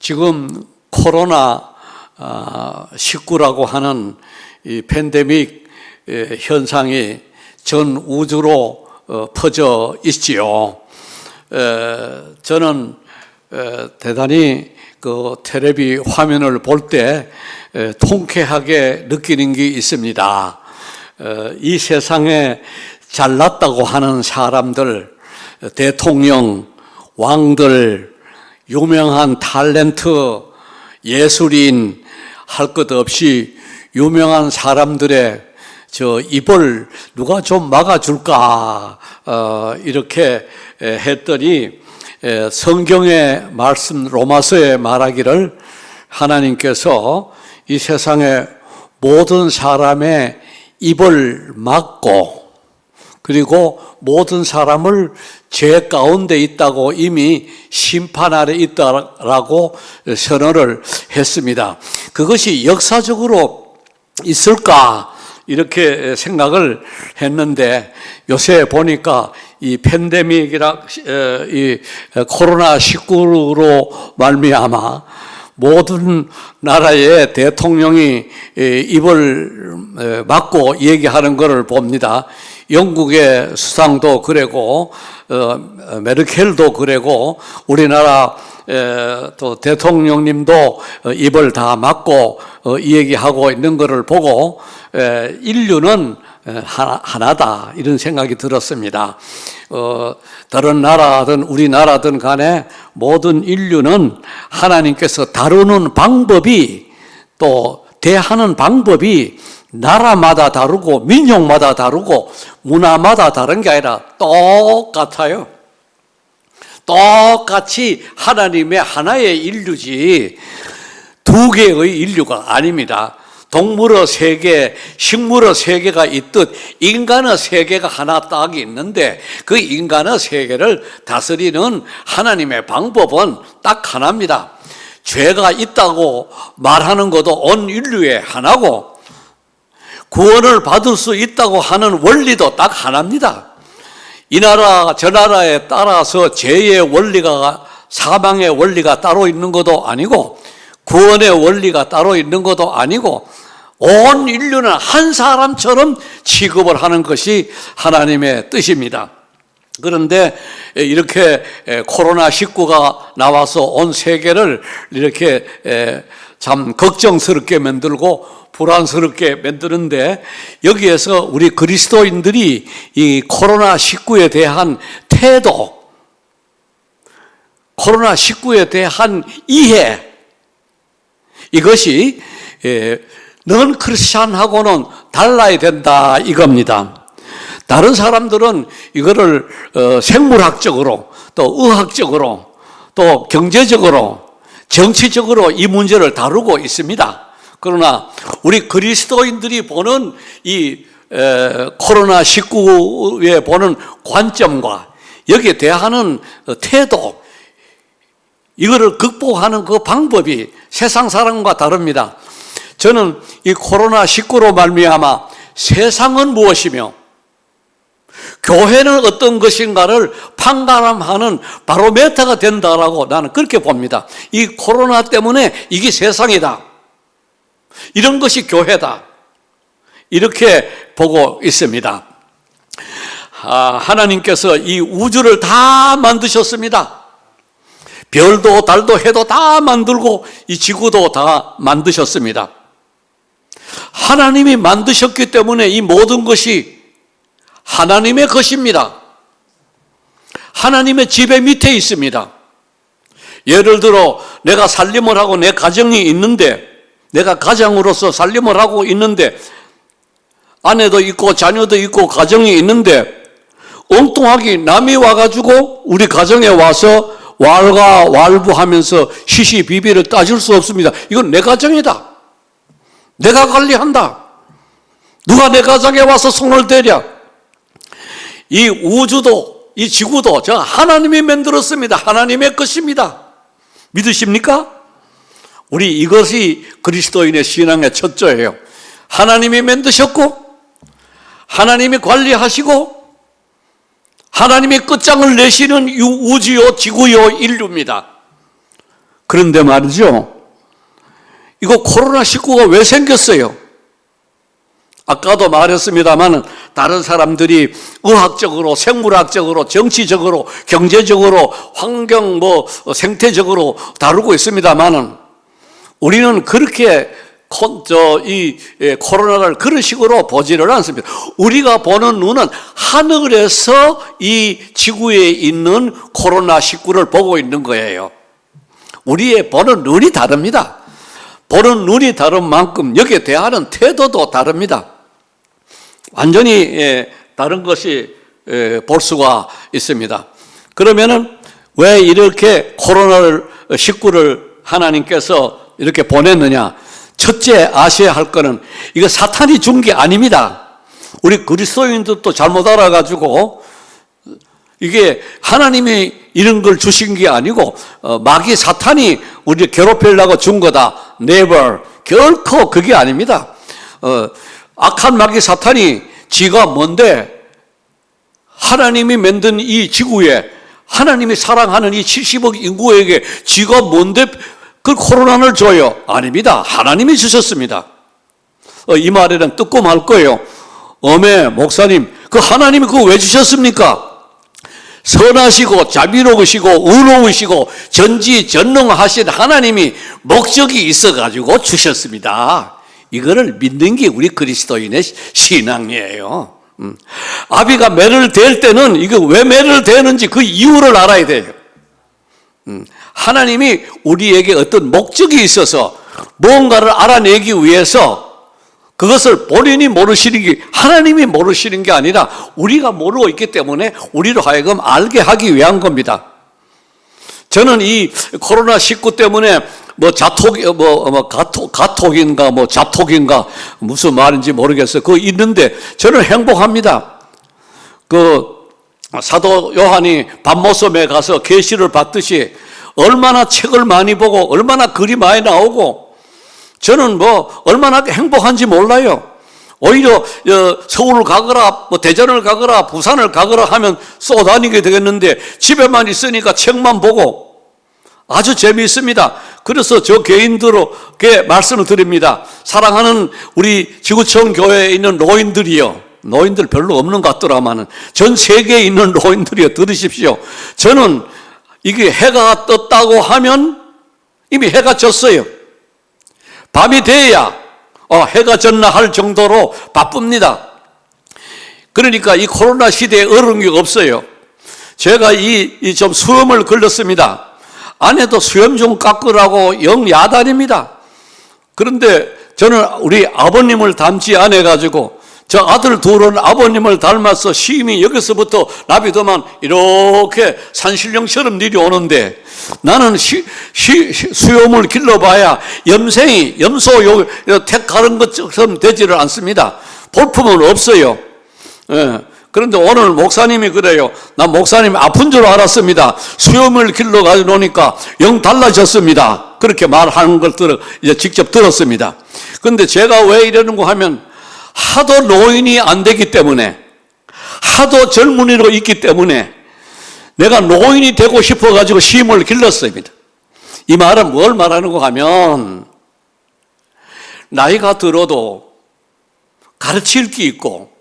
지금 코로나 19라고 하는 이 팬데믹 현상이 전 우주로 퍼져 있지요. 저는 대단히 그 텔레비 화면을 볼 때 통쾌하게 느끼는 게 있습니다. 이 세상에 잘났다고 하는 사람들, 대통령, 왕들, 유명한 탤런트, 예술인 할 것 없이 유명한 사람들의 저 입을 누가 좀 막아줄까 이렇게 했더니 성경의 말씀 로마서에 말하기를 하나님께서 이 세상의 모든 사람의 입을 막고 그리고 모든 사람을 죄 가운데 있다고 이미 심판 아래 있다라고 선언을 했습니다. 그것이 역사적으로 있을까 이렇게 생각을 했는데 요새 보니까 이 팬데믹이라 이 코로나 19로 말미암아 모든 나라의 대통령이 입을 막고 얘기하는 것을 봅니다. 영국의 수상도 그러고 메르켈도 그러고 우리나라 또 대통령님도 입을 다 막고 얘기하고 있는 것을 보고 인류는 하나다 이런 생각이 들었습니다. 다른 나라든 우리나라든 간에 모든 인류는 하나님께서 다루는 방법이 또 대하는 방법이 나라마다 다르고 민족마다 다르고 문화마다 다른 게 아니라 똑같아요. 똑같이 하나님의 하나의 인류지 두 개의 인류가 아닙니다. 동물의 세계, 식물의 세계가 있듯 인간의 세계가 하나 딱 있는데 그 인간의 세계를 다스리는 하나님의 방법은 딱 하나입니다. 죄가 있다고 말하는 것도 온 인류의 하나고 구원을 받을 수 있다고 하는 원리도 딱 하나입니다. 이 나라 저 나라에 따라서 죄의 원리가 사망의 원리가 따로 있는 것도 아니고 구원의 원리가 따로 있는 것도 아니고 온 인류는 한 사람처럼 취급을 하는 것이 하나님의 뜻입니다. 그런데 이렇게 코로나19가 나와서 온 세계를 이렇게 참 걱정스럽게 만들고 불안스럽게 만드는데 여기에서 우리 그리스도인들이 이 코로나19에 대한 태도, 코로나19에 대한 이해 이것이 넌 크리스찬하고는 달라야 된다 이겁니다. 다른 사람들은 이거를 생물학적으로 또 의학적으로 또 경제적으로 정치적으로 이 문제를 다루고 있습니다. 그러나 우리 그리스도인들이 보는 이 코로나19에 보는 관점과 여기에 대하는 태도 이거를 극복하는 그 방법이 세상 사람과 다릅니다. 저는 이 코로나19로 말미암아 세상은 무엇이며 교회는 어떤 것인가를 판가름하는 바로메터가 된다라고 나는 그렇게 봅니다. 이 코로나 때문에 이게 세상이다. 이런 것이 교회다. 이렇게 보고 있습니다. 하나님께서 이 우주를 다 만드셨습니다. 별도 달도 해도 다 만들고 이 지구도 다 만드셨습니다. 하나님이 만드셨기 때문에 이 모든 것이 하나님의 것입니다. 하나님의 지배 밑에 있습니다. 예를 들어 내가 살림을 하고 내 가정이 있는데 내가 가장으로서 살림을 하고 있는데 아내도 있고 자녀도 있고 가정이 있는데 엉뚱하게 남이 와가지고 우리 가정에 와서 왈가왈부하면서 시시비비를 따질 수 없습니다. 이건 내 가정이다. 내가 관리한다. 누가 내 가정에 와서 손을 대랴. 이 우주도 이 지구도 저 하나님이 만들었습니다. 하나님의 것입니다. 믿으십니까? 우리 이것이 그리스도인의 신앙의 첫째예요. 하나님이 만드셨고 하나님이 관리하시고 하나님이 끝장을 내시는 우주요 지구요 인류입니다. 그런데 말이죠, 이거 코로나19가 왜 생겼어요? 아까도 말했습니다만 다른 사람들이 의학적으로, 생물학적으로, 정치적으로, 경제적으로, 환경, 생태적으로 다루고 있습니다만 우리는 그렇게 이 코로나를 그런 식으로 보지를 않습니다. 우리가 보는 눈은 하늘에서 이 지구에 있는 코로나19를 보고 있는 거예요. 우리의 보는 눈이 다릅니다. 보는 눈이 다른 만큼 여기에 대하는 태도도 다릅니다. 완전히 다른 것이 볼 수가 있습니다. 그러면은 왜 이렇게 코로나19를 하나님께서 이렇게 보냈느냐? 첫째 아셔야 할 거는 이거 사탄이 준 게 아닙니다. 우리 그리스도인들도 잘못 알아가지고 이게 하나님이 이런 걸 주신 게 아니고 마귀 사탄이 우리를 괴롭히려고 준 거다. Never. 결코 그게 아닙니다. 악한 마귀 사탄이 지가 뭔데 하나님이 만든 이 지구에 하나님이 사랑하는 이 70억 인구에게 지가 뭔데 그 코로나를 줘요? 아닙니다. 하나님이 주셨습니다. 이 말에는 뜯고 말 거예요. 목사님, 그 하나님이 그거 왜 주셨습니까? 선하시고 자비로우시고 의로우시고 전지전능하신 하나님이 목적이 있어가지고 주셨습니다. 이거를 믿는 게 우리 그리스도인의 신앙이에요. 아비가 매를 댈 때는 이거 왜 매를 대는지 그 이유를 알아야 돼요. 하나님이 우리에게 어떤 목적이 있어서 뭔가를 알아내기 위해서 그것을 본인이 모르시는 게 하나님이 모르시는 게 아니라 우리가 모르고 있기 때문에 우리로 하여금 알게 하기 위한 겁니다. 저는 이 코로나19 때문에 가톡인가 자톡인가 무슨 말인지 모르겠어요. 그거 있는데 저는 행복합니다. 사도 요한이 밤모섬에 가서 계시를 받듯이 얼마나 책을 많이 보고 얼마나 글이 많이 나오고 저는 얼마나 행복한지 몰라요. 오히려 서울을 가거라 대전을 가거라 부산을 가거라 하면 쏘다니게 되겠는데 집에만 있으니까 책만 보고 아주 재미있습니다. 그래서 저 개인들에게 말씀을 드립니다. 사랑하는 우리 지구촌 교회에 있는 노인들 별로 없는 것 같더라마는 전 세계에 있는 노인들이요, 들으십시오. 저는 이게 해가 떴다고 하면 이미 해가 졌어요. 밤이 돼야 해가 졌나 할 정도로 바쁩니다. 그러니까 이 코로나 시대에 어려운 게 없어요. 제가 좀 수염을 걸렸습니다. 아내도 수염 좀 깎으라고 영 야단입니다. 그런데 저는 우리 아버님을 닮지 않아가지고 저 아들 둘은 아버님을 닮아서 심히 여기서부터 나비도만 이렇게 산신령처럼 내려오는데 나는 수염을 길러봐야 염소 택 가른 것처럼 되지를 않습니다. 볼품은 없어요. 그런데 오늘 목사님이 그래요. 난 목사님이 아픈 줄 알았습니다. 수염을 길러가지고 노니까 영 달라졌습니다. 그렇게 말하는 걸 이제 직접 들었습니다. 그런데 제가 왜 이러는가 하면 하도 노인이 안 되기 때문에 하도 젊은이로 있기 때문에 내가 노인이 되고 싶어가지고 심을 길렀습니다. 이 말은 뭘 말하는가 하면 나이가 들어도 가르칠 게 있고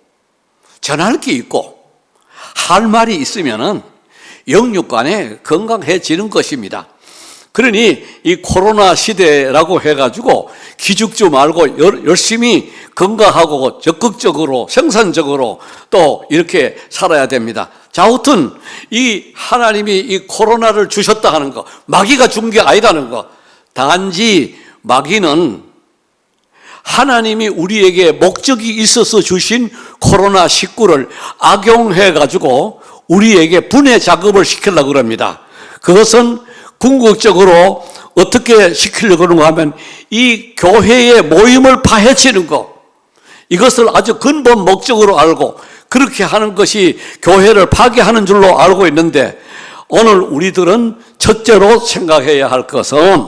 전할 게 있고 할 말이 있으면은 영육간에 건강해지는 것입니다. 그러니 이 코로나 시대라고 해가지고 기죽지 말고 열심히 건강하고 적극적으로 생산적으로 또 이렇게 살아야 됩니다. 자, 아무튼 이 하나님이 이 코로나를 주셨다 하는 거, 마귀가 준 게 아니라는 거, 단지 마귀는 하나님이 우리에게 목적이 있어서 주신 코로나19를 악용해가지고 우리에게 분해 작업을 시키려고 합니다. 그것은 궁극적으로 어떻게 시키려고 하는가 하면 이 교회의 모임을 파헤치는 것, 이것을 아주 근본 목적으로 알고 그렇게 하는 것이 교회를 파괴하는 줄로 알고 있는데 오늘 우리들은 첫째로 생각해야 할 것은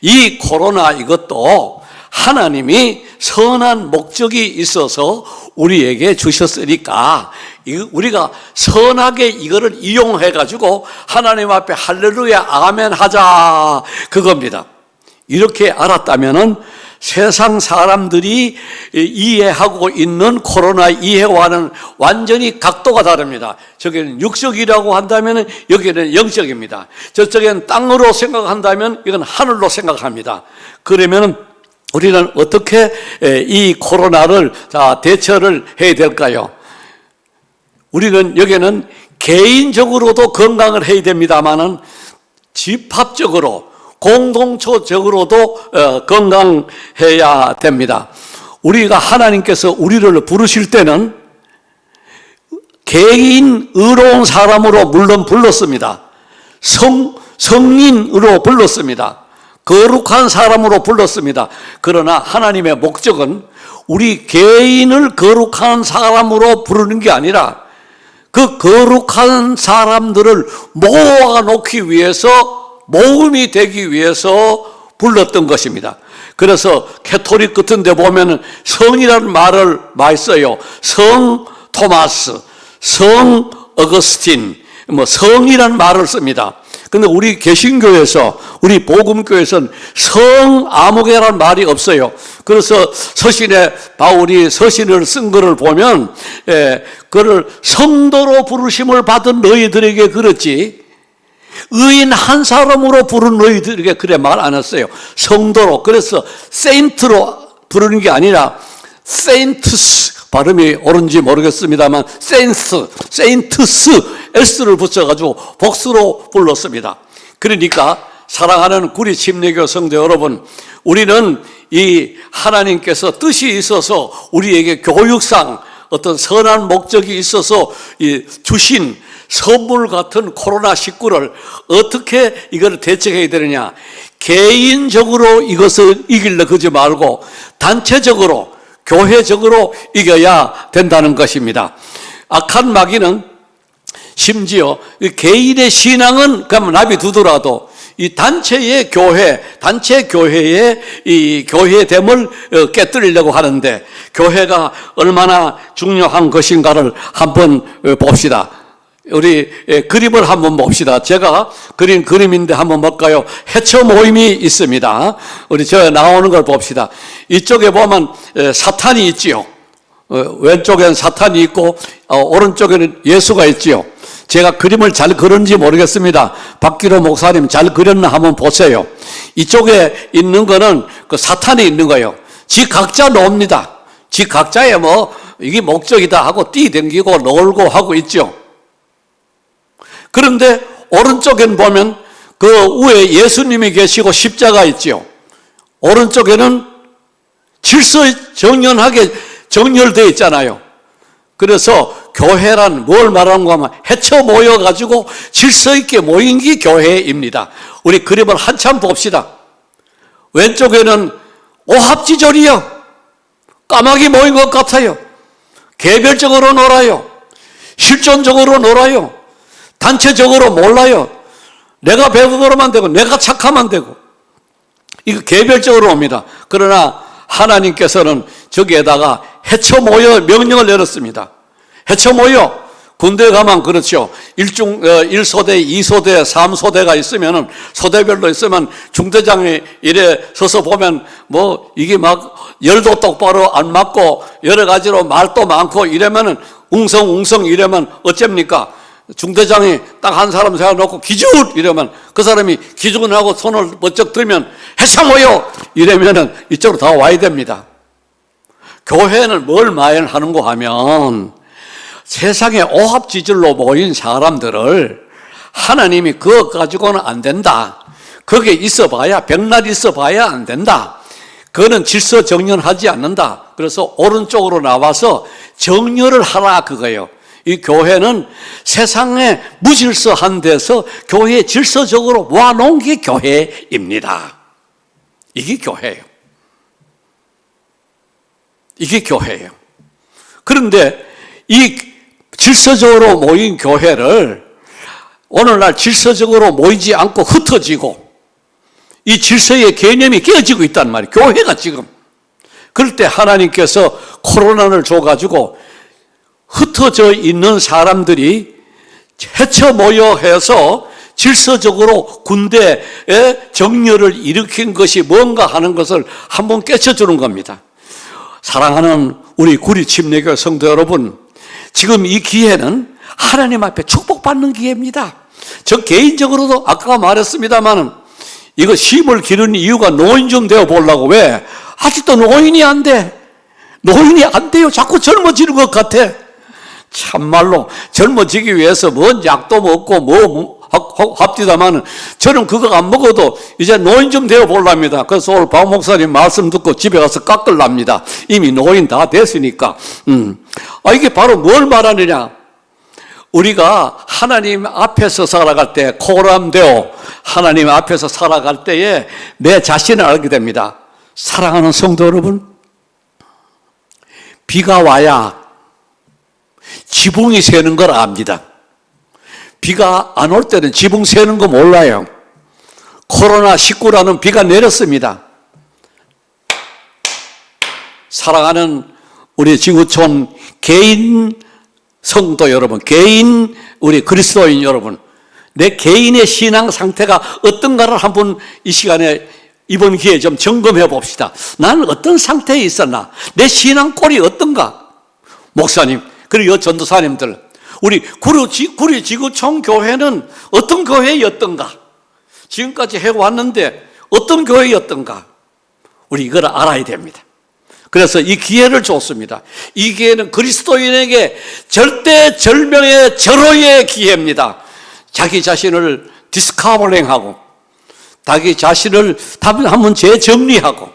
이 코로나 이것도 하나님이 선한 목적이 있어서 우리에게 주셨으니까 우리가 선하게 이거를 이용해 가지고 하나님 앞에 할렐루야 아멘 하자, 그겁니다. 이렇게 알았다면은 세상 사람들이 이해하고 있는 코로나 이해와는 완전히 각도가 다릅니다. 저기는 육적이라고 한다면 여기는 영적입니다. 저쪽엔 땅으로 생각한다면 이건 하늘로 생각합니다. 그러면 우리는 어떻게 이 코로나를 대처를 해야 될까요? 우리는 여기는 개인적으로도 건강을 해야 됩니다만은 집합적으로 공동체적으로도 건강해야 됩니다. 우리가 하나님께서 우리를 부르실 때는 개인 의로운 사람으로 물론 불렀습니다. 성인으로 불렀습니다. 거룩한 사람으로 불렀습니다. 그러나 하나님의 목적은 우리 개인을 거룩한 사람으로 부르는 게 아니라 그 거룩한 사람들을 모아놓기 위해서, 모음이 되기 위해서 불렀던 것입니다. 그래서 캐토릭 같은 데 보면 성이라는 말을 많이 써요. 성 토마스, 성 어거스틴, 성이라는 말을 씁니다. 근데 우리 개신교에서, 우리 복음교에서는 성 아무개라는 말이 없어요. 그래서 서신에 바울이 서신을 쓴 것을 보면 그를 성도로 부르심을 받은 너희들에게 그렇지 의인 한 사람으로 부른 너희들에게 그래 말 안 했어요. 성도로. 그래서 세인트로 부르는 게 아니라 세인트스, 발음이 옳은지 모르겠습니다만 세인트스, S를 붙여가지고 복수로 불렀습니다. 그러니까 사랑하는 구리 침례교 성도 여러분, 우리는 이 하나님께서 뜻이 있어서 우리에게 교육상 어떤 선한 목적이 있어서 주신 선물 같은 코로나19를 어떻게 이걸 대책해야 되느냐. 개인적으로 이것을 이기려 그러지 말고 단체적으로, 교회적으로 이겨야 된다는 것입니다. 악한 마귀는 심지어 개인의 신앙은 그냥 놔두더라도 이 단체의 교회, 단체 교회의 이 교회됨을 깨뜨리려고 하는데 교회가 얼마나 중요한 것인가를 한번 봅시다. 우리 그림을 한번 봅시다. 제가 그린 그림인데 한번 볼까요? 해처 모임이 있습니다. 우리 저 나오는 걸 봅시다. 이쪽에 보면 사탄이 있지요. 왼쪽엔 사탄이 있고 오른쪽에는 예수가 있지요. 제가 그림을 잘 그렸는지 모르겠습니다. 박기로 목사님 잘 그렸나 한번 보세요. 이쪽에 있는 거는 그 사탄이 있는 거예요. 지 각자 놉니다. 지 각자의 이게 목적이다 하고 뛰댕기고 놀고 하고 있죠. 그런데 오른쪽엔 보면 그 위에 예수님이 계시고 십자가 있죠. 오른쪽에는 질서 정연하게 정렬되어 있잖아요. 그래서 교회란 뭘 말하는가 하면 해쳐 모여가지고 질서 있게 모인 게 교회입니다. 우리 그림을 한참 봅시다. 왼쪽에는 오합지졸이요. 까마귀 모인 것 같아요. 개별적으로 놀아요. 실존적으로 놀아요. 단체적으로 몰라요. 내가 배우면 되고 내가 착하면 되고 이거 개별적으로 옵니다. 그러나 하나님께서는 저기에다가 해쳐 모여 명령을 내렸습니다. 해쳐 모여. 군대에 가면 그렇죠. 1소대, 2소대, 3소대가 있으면은 소대별로 있으면 중대장이 이래 서서 보면 이게 막 열도 똑바로 안 맞고 여러 가지로 말도 많고 이러면은 웅성웅성 이러면 어쩝니까? 중대장이 딱 한 사람 세워놓고 기준! 이러면 그 사람이 기준하고 손을 번쩍 들면 해쳐 모여! 이러면은 이쪽으로 다 와야 됩니다. 교회는 뭘 말하는가 하면 세상에 오합지졸로 모인 사람들을 하나님이 그거 가지고는 안 된다. 거기에 있어봐야 백날 있어봐야 안 된다. 그거는 질서 정연하지 않는다. 그래서 오른쪽으로 나와서 정렬을 하라 그거예요. 이 교회는 세상에 무질서한 데서 교회 질서적으로 모아놓은 게 교회입니다. 이게 교회예요. 이게 교회예요. 그런데 이 질서적으로 모인 교회를 오늘날 질서적으로 모이지 않고 흩어지고 이 질서의 개념이 깨어지고 있단 말이에요. 교회가 지금 그럴 때 하나님께서 코로나를 줘가지고 흩어져 있는 사람들이 해쳐 모여해서 질서적으로 군대에 정렬을 일으킨 것이 뭔가 하는 것을 한번 깨쳐주는 겁니다. 사랑하는 우리 구리 침례교회 성도 여러분, 지금 이 기회는 하나님 앞에 축복받는 기회입니다. 저 개인적으로도 아까 말했습니다마는 이거 심을 기르는 이유가 노인 좀 되어 보려고. 왜? 아직도 노인이 안 돼. 노인이 안 돼요. 자꾸 젊어지는 것 같아. 참말로 젊어지기 위해서 뭔 약도 먹고 뭐 합디다마는 저는 그거 안 먹어도 이제 노인 좀 되어 보랍니다. 그래서 오늘 박 목사님 말씀 듣고 집에 가서 깎을랍니다. 이미 노인 다 됐으니까. 이게 바로 뭘 말하느냐? 우리가 하나님 앞에서 살아갈 때, 코람되어 하나님 앞에서 살아갈 때에 내 자신을 알게 됩니다. 사랑하는 성도 여러분, 비가 와야 지붕이 새는 걸 압니다. 비가 안 올 때는 지붕 새는 거 몰라요. 코로나19라는 비가 내렸습니다. 사랑하는 우리 지구촌 개인 성도 여러분, 개인 우리 그리스도인 여러분, 내 개인의 신앙 상태가 어떤가를 한번 이 시간에 이번 기회에 좀 점검해 봅시다. 나는 어떤 상태에 있었나? 내 신앙 꼴이 어떤가? 목사님, 그리고 전도사님들, 우리 구리 지구촌 교회는 어떤 교회였던가? 지금까지 해왔는데 어떤 교회였던가? 우리 이걸 알아야 됩니다. 그래서 이 기회를 줬습니다. 이 기회는 그리스도인에게 절대절명의 절호의 기회입니다. 자기 자신을 디스커버링하고 자기 자신을 한번 재정리하고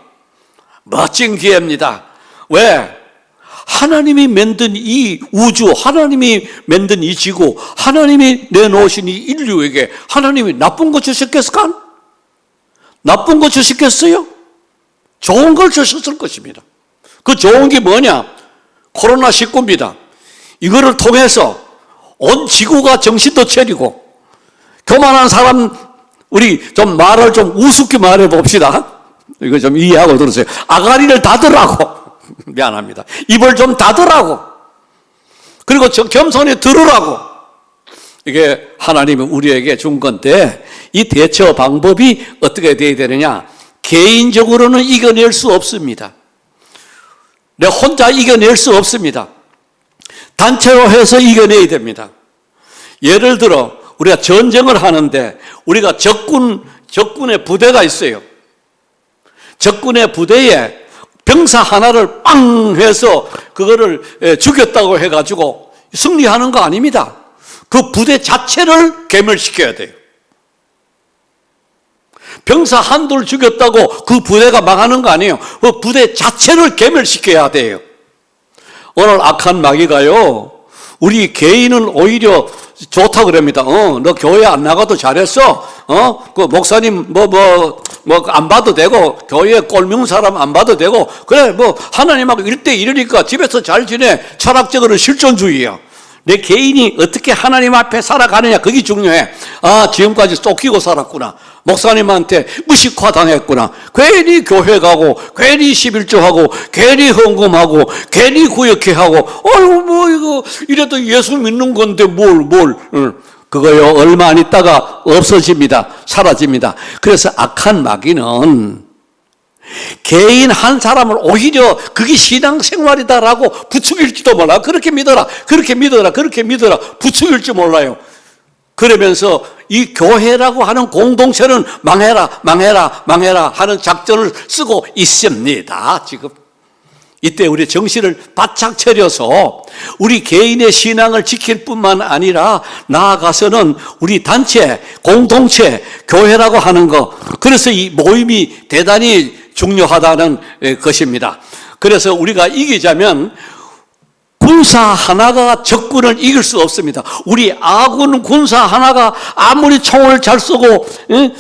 멋진 기회입니다. 왜? 하나님이 만든 이 우주, 하나님이 만든 이 지구, 하나님이 내놓으신 이 인류에게 하나님이 나쁜 거 주셨겠을까? 나쁜 거 주셨겠어요? 좋은 걸 주셨을 것입니다. 그 좋은 게 뭐냐? 코로나19입니다. 이거를 통해서 온 지구가 정신도 차리고, 교만한 사람, 우리 좀 말을 좀 우습게 말해 봅시다. 이거 좀 이해하고 들으세요. 아가리를 닫으라고. 미안합니다. 입을 좀 닫으라고. 그리고 겸손히 들으라고. 이게 하나님이 우리에게 준 건데, 이 대처 방법이 어떻게 돼야 되느냐? 개인적으로는 이겨낼 수 없습니다. 내 혼자 이겨낼 수 없습니다. 단체로 해서 이겨내야 됩니다. 예를 들어 우리가 전쟁을 하는데 우리가 적군의 부대가 있어요. 적군의 부대에 병사 하나를 빵 해서 그거를 죽였다고 해가지고 승리하는 거 아닙니다. 그 부대 자체를 괴멸시켜야 돼요. 병사 한둘 죽였다고 그 부대가 망하는 거 아니에요. 그 부대 자체를 괴멸시켜야 돼요. 오늘 악한 마귀가요, 우리 개인은 오히려 좋다 그럽니다. 너 교회 안 나가도 잘했어. 그 목사님 안 봐도 되고, 교회 꼴미운 사람 안 봐도 되고, 그래 하나님하고 1대1이니까 집에서 잘 지내. 철학적으로는 실존주의야. 내 개인이 어떻게 하나님 앞에 살아가느냐, 그게 중요해. 지금까지 쫓기고 살았구나. 목사님한테 무식화당했구나. 괜히 교회 가고, 괜히 11조하고, 괜히 헌금하고, 괜히 구역회 하고, 이거, 이래도 예수 믿는 건데 그거요, 얼마 안 있다가 없어집니다. 사라집니다. 그래서 악한 마귀는 개인 한 사람을 오히려 그게 신앙생활이다라고 부추길지도 몰라. 그렇게 믿어라, 그렇게 믿어라, 그렇게 믿어라 부추길지 몰라요. 그러면서 이 교회라고 하는 공동체는 망해라 하는 작전을 쓰고 있습니다. 지금 이때 우리 정신을 바짝 차려서 우리 개인의 신앙을 지킬 뿐만 아니라 나아가서는 우리 단체, 공동체, 교회라고 하는 거, 그래서 이 모임이 대단히 중요하다는 것입니다. 그래서 우리가 이기자면 군사 하나가 적군을 이길 수 없습니다. 우리 아군 군사 하나가 아무리 총을 잘 쏘고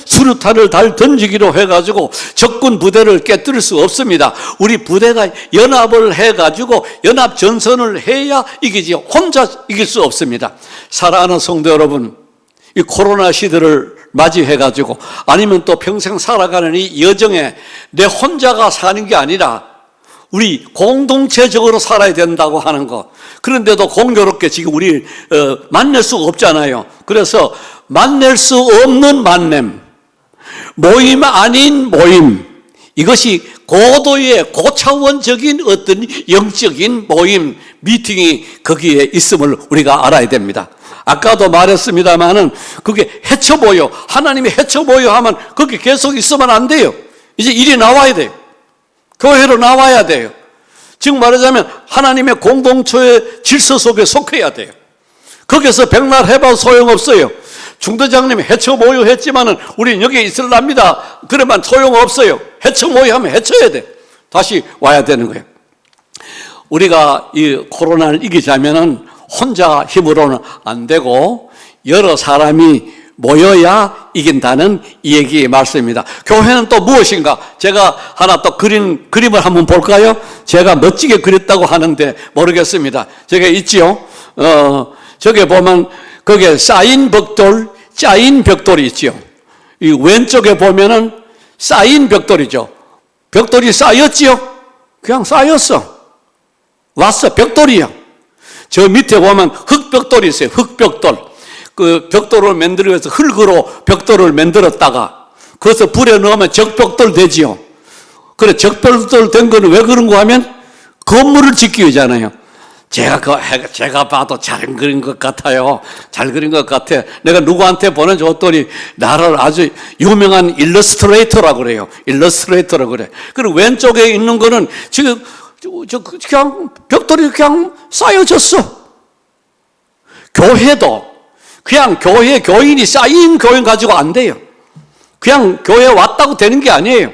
수류탄을 잘 던지기로 해가지고 적군 부대를 깨뜨릴 수 없습니다. 우리 부대가 연합을 해가지고 연합 전선을 해야 이기지, 혼자 이길 수 없습니다. 사랑하는 성도 여러분, 이 코로나 시대를 맞이해가지고 아니면 또 평생 살아가는 이 여정에 내 혼자가 사는 게 아니라 우리 공동체적으로 살아야 된다고 하는 거. 그런데도 공교롭게 지금 우리 만날 수가 없잖아요. 그래서 만날 수 없는 만남, 모임 아닌 모임, 이것이 고도의 고차원적인 어떤 영적인 모임, 미팅이 거기에 있음을 우리가 알아야 됩니다. 아까도 말했습니다마는 그게 해쳐 보여, 하나님이 해쳐 보여 하면 거기 계속 있으면 안 돼요. 이제 일이 나와야 돼요. 교회로 나와야 돼요. 즉 말하자면 하나님의 공동체의 질서 속에 속해야 돼요. 거기서 백날 해봐도 소용없어요. 중대장님이 해쳐 모여 했지만은 우리는 여기에 있으랍니다. 그러면 소용없어요. 해쳐 모여 하면 해쳐야 돼. 다시 와야 되는 거예요. 우리가 이 코로나를 이기자면은 혼자 힘으로는 안 되고 여러 사람이 모여야 이긴다는 이 얘기의 말씀입니다. 교회는 또 무엇인가? 제가 하나 또 그림을 한번 볼까요? 제가 멋지게 그렸다고 하는데 모르겠습니다. 저게 있지요? 저게 보면 거기에 쌓인 벽돌, 짜인 벽돌이 있지요. 이 왼쪽에 보면은 쌓인 벽돌이죠. 벽돌이 쌓였지요? 그냥 쌓였어. 왔어. 벽돌이야. 저 밑에 보면 흙벽돌이 있어요. 흙벽돌. 그 벽돌을 만들어서 흙으로 벽돌을 만들었다가 그것을 불에 넣으면 적벽돌 되지요. 그래, 적벽돌 된 거는 왜 그런가 하면 건물을 짓기 위해잖아요. 제가 봐도 잘 그린 것 같아요. 잘 그린 것 같아. 내가 누구한테 보내줬더니 나를 아주 유명한 일러스트레이터라고 그래요. 일러스트레이터라고 그래. 그리고 왼쪽에 있는 거는 지금 그냥 벽돌이 그냥 쌓여졌어. 교회도 그냥 교인이 쌓인 교인 가지고 안 돼요. 그냥 교회 왔다고 되는 게 아니에요.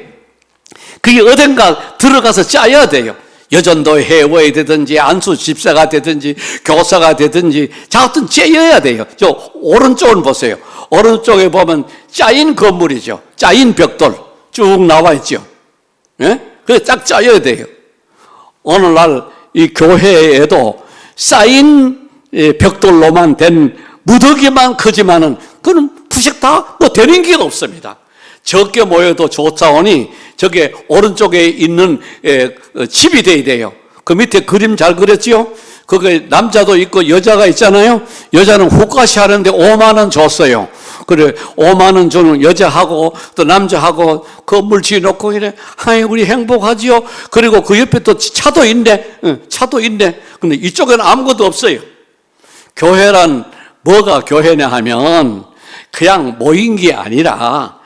그게 어딘가 들어가서 짜야 돼요. 여전도 회원이 되든지 안수 집사가 되든지 교사가 되든지 자어떤 짜여야 돼요. 저 오른쪽을 보세요. 오른쪽에 보면 짜인 건물이죠. 짜인 벽돌 쭉 나와 있죠. 예? 그래 쫙 짜여야 돼요. 오늘날 이 교회에도 쌓인 벽돌로만 된 무더기만 크지만은 그는 부식 다 뭐 되는 게 없습니다. 적게 모여도 좋사오니 저게 오른쪽에 있는 집이 돼야 돼요. 그 밑에 그림 잘 그렸지요? 거기 남자도 있고 여자가 있잖아요. 여자는 후가시 하는데 5만 원 줬어요. 그래 5만 원 주는 여자하고 또 남자하고 건물 지어놓고 이래 하이 우리 행복하지요. 그리고 그 옆에 또 차도 있네. 차도 있네. 근데 이쪽에는 아무것도 없어요. 교회란 뭐가 교회냐 하면 그냥 모인 게 아니라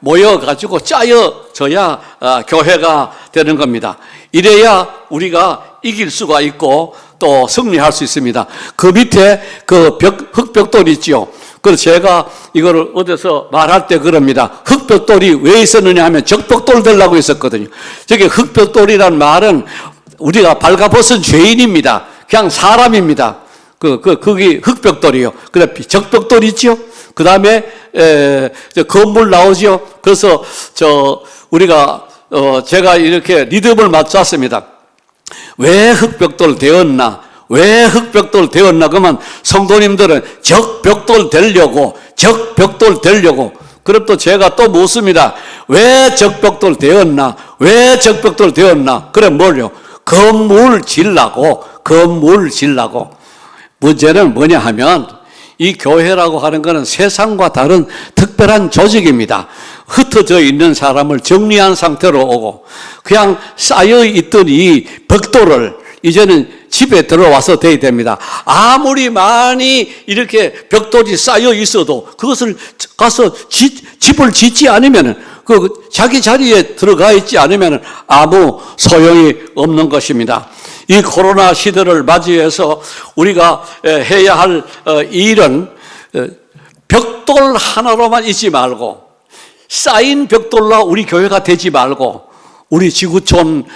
모여가지고 짜여져야 교회가 되는 겁니다. 이래야 우리가 이길 수가 있고 또 승리할 수 있습니다. 그 밑에 그 흙벽돌이 있죠. 그래서 제가 이거를 어디서 말할 때 그럽니다. 흙벽돌이 왜 있었느냐 하면 적벽돌 되려고 있었거든요. 저게 흙벽돌이란 말은 우리가 발가벗은 죄인입니다. 그냥 사람입니다. 그게 흙벽돌이요. 그 다음에 적벽돌 있죠? 그 다음에, 건물 나오죠? 그래서, 우리가, 제가 이렇게 리듬을 맞췄습니다. 왜 흙벽돌 되었나? 왜 흙벽돌 되었나? 그러면 성도님들은 적벽돌 되려고. 그럼 또 제가 또 묻습니다. 왜 적벽돌 되었나? 왜 적벽돌 되었나? 그래, 뭘요? 건물 질라고. 문제는 뭐냐 하면 이 교회라고 하는 것은 세상과 다른 특별한 조직입니다. 흩어져 있는 사람을 정리한 상태로 오고 그냥 쌓여 있던 이 벽돌을 이제는 집에 들어와서 돼야 됩니다. 아무리 많이 이렇게 벽돌이 쌓여 있어도 그것을 가서 집을 짓지 않으면 그 자기 자리에 들어가 있지 않으면 아무 소용이 없는 것입니다. 이 코로나 시대를 맞이해서 우리가 해야 할 일은 벽돌 하나로만 있지 말고 쌓인 벽돌로 우리 교회가 되지 말고 우리 지구촌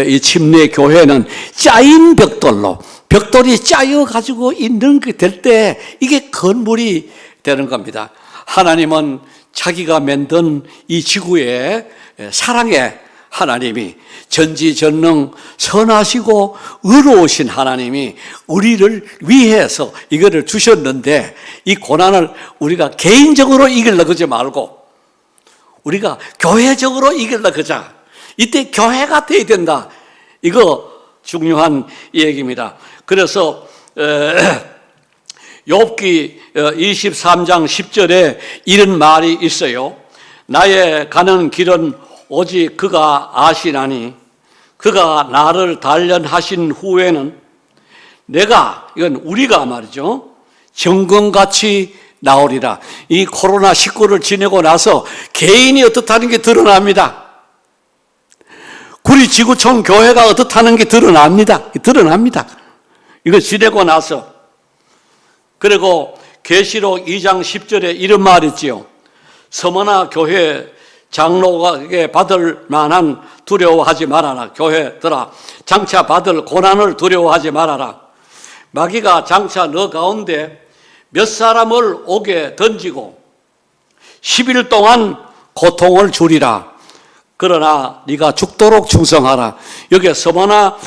이 침례 교회는 짜인 벽돌로 벽돌이 짜여 가지고 있는 게 될 때 이게 건물이 되는 겁니다. 하나님은 자기가 만든 이 지구의 사랑의 하나님이 전지전능 선하시고 의로우신 하나님이 우리를 위해서 이거를 주셨는데 이 고난을 우리가 개인적으로 이기려고 하지 말고 우리가 교회적으로 이기려고 하자. 이때 교회가 돼야 된다. 이거 중요한 얘기입니다. 그래서 욥기 23장 10절에 이런 말이 있어요. 나의 가는 길은 오직 그가 아시나니 그가 나를 단련하신 후에는 내가, 이건 우리가 말이죠, 정금같이 나오리라. 이 코로나19를 지내고 나서 개인이 어떻다는 게 드러납니다. 구리 지구촌 교회가 어떻다는 게 드러납니다. 이거 지내고 나서. 그리고 계시록 2장 10절에 이런 말이 있지요. 서머나 교회 장로에게 받을 만한 두려워하지 말아라. 교회들아, 장차 받을 고난을 두려워하지 말아라. 마귀가 장차 너 가운데 몇 사람을 옥에 던지고 10일 동안 고통을 주리라. 그러나 네가 죽도록 충성하라. 여기에 서머나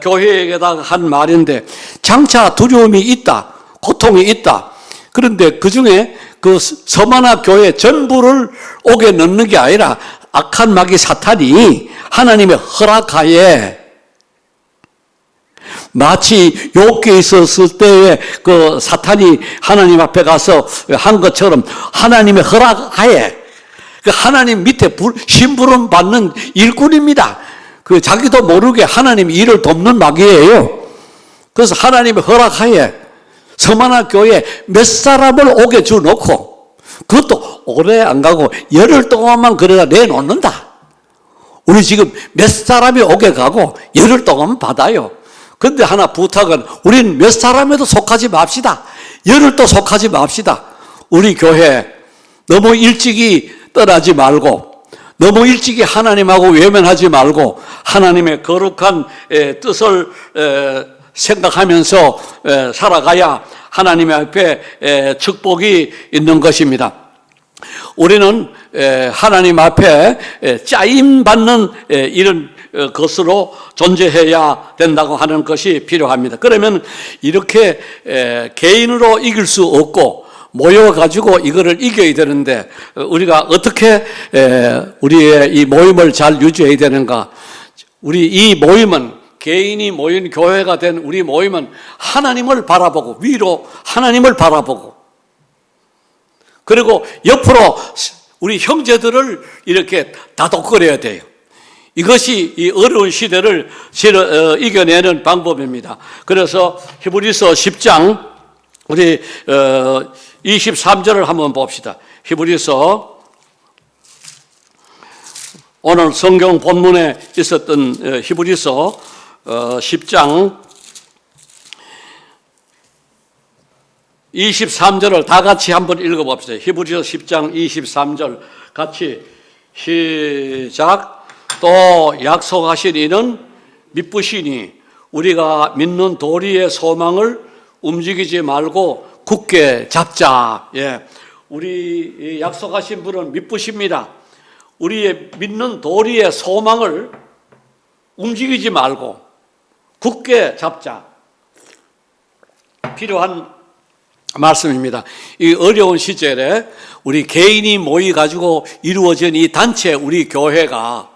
교회에다가 한 말인데, 장차 두려움이 있다, 고통이 있다. 그런데 그 중에 그 서머나 교회 전부를 옥에 넣는 게 아니라 악한 마귀 사탄이 하나님의 허락하에, 마치 욥기에 있었을 때에 그 사탄이 하나님 앞에 가서 한 것처럼 하나님의 허락하에, 그 하나님 밑에 심부름 받는 일꾼입니다. 그 자기도 모르게 하나님 일을 돕는 마귀예요. 그래서 하나님의 허락하에 서머나 교회 몇 사람을 옥에 주놓고, 그것도 오래 안 가고 열흘 동안만 그래다 내놓는다. 우리 지금 몇 사람이 옥에 가고 열흘 동안만 받아요. 근데 하나 부탁은, 우리는 몇 사람에도 속하지 맙시다. 열흘도 속하지 맙시다. 우리 교회 너무 일찍이 떠나지 말고, 너무 일찍이 하나님하고 외면하지 말고, 하나님의 거룩한 뜻을 생각하면서 살아가야 하나님 앞에 축복이 있는 것입니다. 우리는 하나님 앞에 짜임받는 이런 것으로 존재해야 된다고 하는 것이 필요합니다. 그러면 이렇게 개인으로 이길 수 없고 모여가지고 이거를 이겨야 되는데, 우리가 어떻게 우리의 이 모임을 잘 유지해야 되는가? 우리 이 모임은, 개인이 모인 교회가 된 우리 모임은 하나님을 바라보고, 위로 하나님을 바라보고, 그리고 옆으로 우리 형제들을 이렇게 다독거려야 돼요. 이것이 이 어려운 시대를 이겨내는 방법입니다. 그래서 히브리서 10장 우리 23절을 한번 봅시다. 히브리서, 오늘 성경 본문에 있었던 히브리서 10장 23절을 다 같이 한번 읽어봅시다. 히브리서 10장 23절 같이 시작. 또 약속하신 이는 미쁘시니 우리가 믿는 도리의 소망을 움직이지 말고 굳게 잡자. 예, 우리 약속하신 분은 미쁘십니다. 우리의 믿는 도리의 소망을 움직이지 말고 굳게 잡자. 필요한 말씀입니다. 이 어려운 시절에 우리 개인이 모이 가지고 이루어진 이 단체, 우리 교회가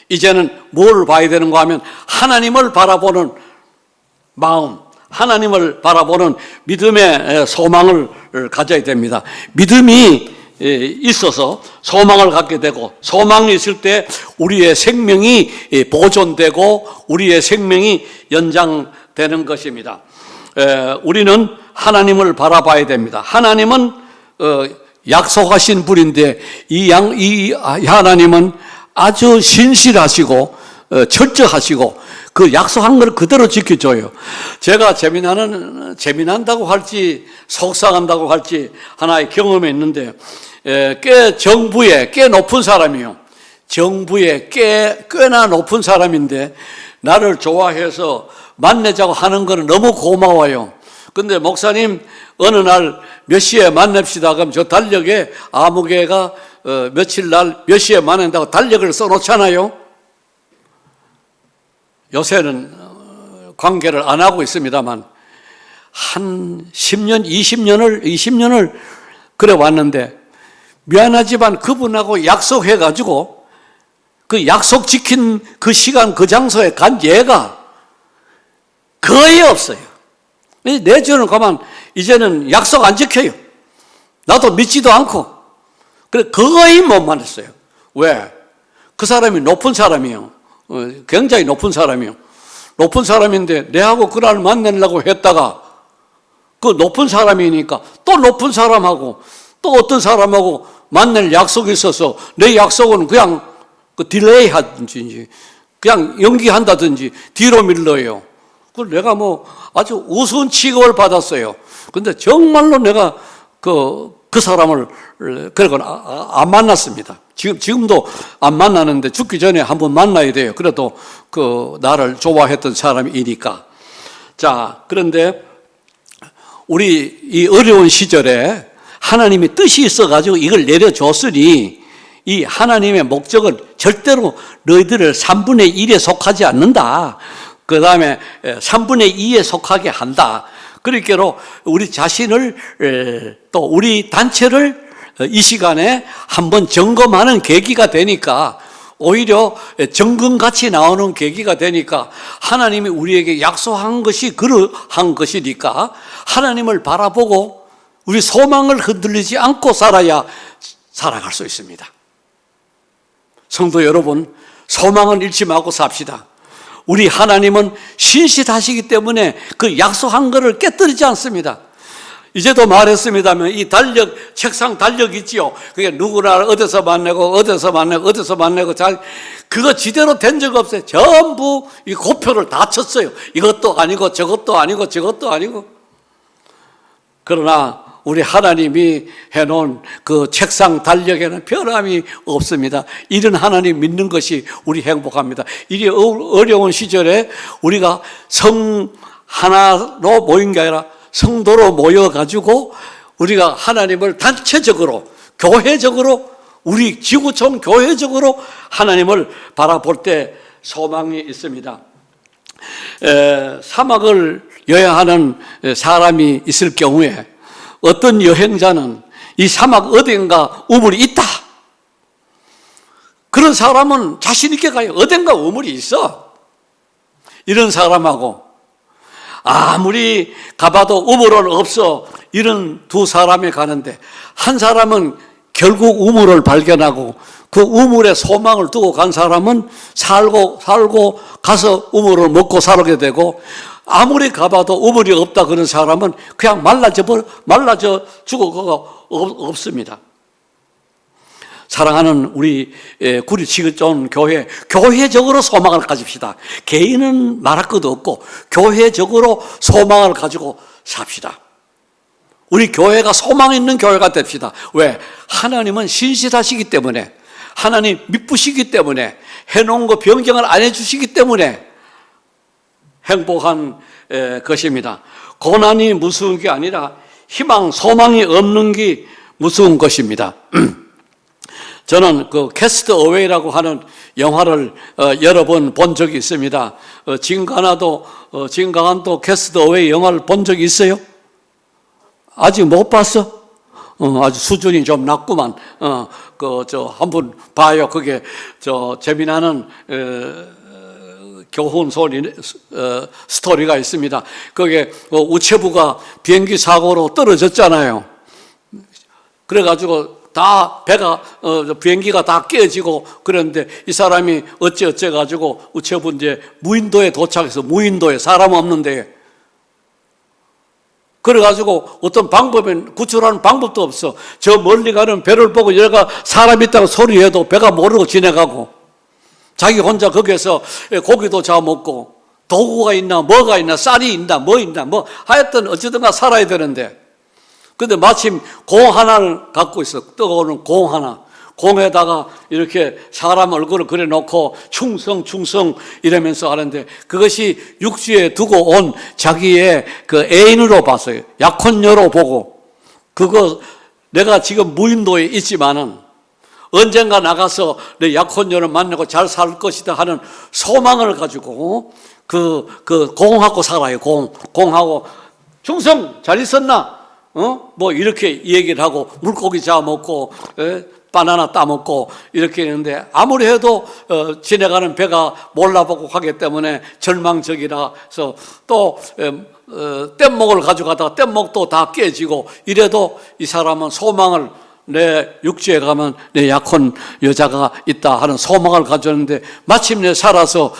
이제는 뭘 봐야 되는가 하면, 하나님을 바라보는 마음, 하나님을 바라보는 믿음의 소망을 가져야 됩니다. 믿음이 있어서 소망을 갖게 되고, 소망이 있을 때 우리의 생명이 보존되고 우리의 생명이 연장되는 것입니다. 우리는 하나님을 바라봐야 됩니다. 하나님은 약속하신 분인데, 이 하나님은 아주 신실하시고 철저하시고 그 약속한 걸 그대로 지켜줘요. 제가 재미난다고 할지 속상한다고 할지 하나의 경험이 있는데, 정부에 꽤 높은 사람이요. 정부에 꽤나 높은 사람인데 나를 좋아해서 만나자고 하는 거는 너무 고마워요. 근데 목사님, 어느 날 몇 시에 만납시다. 그럼 저 달력에 아무개가 며칠 날 몇 시에 만난다고 달력을 써놓잖아요. 요새는 관계를 안 하고 있습니다만 한 10년, 20년을 그래 왔는데, 미안하지만 그분하고 약속해가지고 그 약속 지킨 그 시간 그 장소에 간 예가 거의 없어요. 내주는 가만 이제는 약속 안 지켜요. 나도 믿지도 않고. 그래 거의 못 만났어요. 왜? 그 사람이 높은 사람이에요. 굉장히 높은 사람이에요. 높은 사람인데 내하고 그날 만나려고 했다가 그 높은 사람이니까 또 높은 사람하고 또 어떤 사람하고 만날 약속이 있어서 내 약속은 그냥 그 딜레이 하든지 그냥 연기한다든지 뒤로 밀러요. 그 내가 뭐 아주 우스운 취급을 받았어요. 근데 정말로 내가 그 사람을 그러고 안 만났습니다. 지금도 안 만나는데 죽기 전에 한번 만나야 돼요. 그래도 그 나를 좋아했던 사람이니까. 자, 그런데 우리 이 어려운 시절에 하나님의 뜻이 있어가지고 이걸 내려줬으니 이 하나님의 목적은 절대로 너희들을 3분의 1에 속하지 않는다. 그 다음에 3분의 2에 속하게 한다. 그러니까 우리 자신을 또 우리 단체를 이 시간에 한번 점검하는 계기가 되니까 오히려 점검같이 나오는 계기가 되니까 하나님이 우리에게 약속한 것이 그러한 것이니까 하나님을 바라보고 우리 소망을 흔들리지 않고 살아갈 수 있습니다. 성도 여러분, 소망을 잃지 말고 삽시다. 우리 하나님은 신실하시기 때문에 그 약속한 것을 깨뜨리지 않습니다. 이제도 말했습니다만 이 책상 달력 있지요. 그게 누구나 어디서 만나고 그거 지대로 된 적 없어요. 전부 이 고표를 다 쳤어요. 이것도 아니고 저것도 아니고. 그러나 우리 하나님이 해놓은 그 책상 달력에는 변함이 없습니다. 이런 하나님 믿는 것이 우리 행복합니다. 이 어려운 시절에 우리가 성 하나로 모인 게 아니라 성도로 모여가지고 우리가 하나님을 단체적으로, 교회적으로, 우리 지구촌 교회적으로 하나님을 바라볼 때 소망이 있습니다. 사막을 여행하는 사람이 있을 경우에 어떤 여행자는 이 사막 어딘가 우물이 있다. 그런 사람은 자신 있게 가요. 어딘가 우물이 있어. 이런 사람하고 아무리 가봐도 우물은 없어. 이런 두 사람이 가는데 한 사람은 결국 우물을 발견하고 그 우물에 소망을 두고 간 사람은 살고 가서 우물을 먹고 살게 되고 아무리 가봐도 우물이 없다 그런 사람은 그냥 말라져 죽어가 없습니다. 사랑하는 우리 구리 지구촌 교회적으로 소망을 가집시다. 개인은 말할 것도 없고 교회적으로 소망을 가지고 삽시다. 우리 교회가 소망 있는 교회가 됩시다. 왜? 하나님은 신실하시기 때문에, 하나님 미쁘시기 때문에, 해놓은 거 변경을 안 해주시기 때문에 행복한 것입니다. 고난이 무서운 게 아니라 희망, 소망이 없는 게 무서운 것입니다. 저는 그 캐스트 어웨이라고 하는 영화를 여러 번 본 적이 있습니다. 진강한도 캐스트 어웨이 영화를 본 적이 있어요? 아직 못 봤어? 아주 수준이 좀 낮구만. 한번 봐요. 그게 재미나는 교훈 스토리가 있습니다. 그게 우체부가 비행기 사고로 떨어졌잖아요. 그래가지고 다 비행기가 다 깨지고 그랬는데 이 사람이 어째가지고 우체부 이제 무인도에 도착해서 무인도에 사람 없는데 그래가지고 어떤 구출하는 방법도 없어. 저 멀리 가는 배를 보고 얘가 사람 있다고 소리해도 배가 모르고 지나가고 자기 혼자 거기에서 고기도 잡아먹고 도구가 있나 뭐가 있나 쌀이 있나 뭐 하여튼 어쨌든가 살아야 되는데 근데 마침 공 하나를 갖고 있어. 뜨거운 공 하나. 공에다가 이렇게 사람 얼굴을 그려놓고 충성 이러면서 하는데 그것이 육지에 두고 온 자기의 그 애인으로 봤어요. 약혼녀로 보고 그거 내가 지금 무인도에 있지만은 언젠가 나가서 내 약혼녀를 만나고 잘 살 것이다 하는 소망을 가지고 그 공하고 살아요. 공하고 충성 잘 있었나? 뭐 이렇게 얘기를 하고 물고기 잡아먹고 바나나 따먹고 이렇게 있는데 아무리 해도 지나가는 배가 몰라보고 하기 때문에 절망적이라서 또 뗏목을 가져가다가 뗏목도 다 깨지고 이래도 이 사람은 소망을 내 육지에 가면 내 약혼 여자가 있다 하는 소망을 가졌는데 마침내 살아서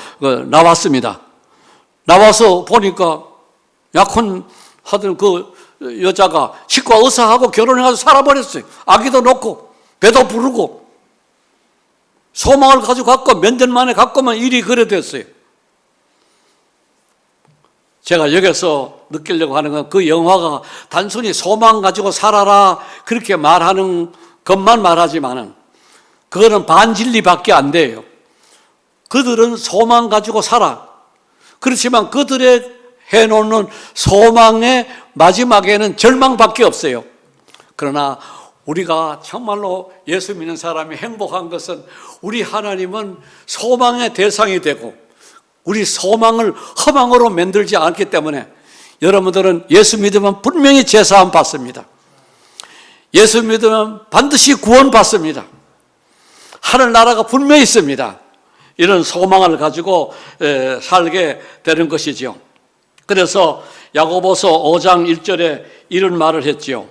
나왔습니다. 나와서 보니까 약혼 하던 그 여자가 치과 의사하고 결혼해가지고 살아버렸어요. 아기도 놓고 배도 부르고 소망을 가지고 갔고 몇 년 만에 갔고만 일이 그래 됐어요. 제가 여기서 느끼려고 하는 건 그 영화가 단순히 소망 가지고 살아라 그렇게 말하는 것만 말하지만은 그거는 반진리밖에 안 돼요. 그들은 소망 가지고 살아. 그렇지만 그들의 해놓는 소망의 마지막에는 절망밖에 없어요. 그러나 우리가 정말로 예수 믿는 사람이 행복한 것은 우리 하나님은 소망의 대상이 되고 우리 소망을 허망으로 만들지 않기 때문에 여러분들은 예수 믿으면 분명히 제사함 받습니다. 예수 믿으면 반드시 구원 받습니다. 하늘나라가 분명히 있습니다. 이런 소망을 가지고 살게 되는 것이죠. 그래서 야고보서 5장 1절에 이런 말을 했지요.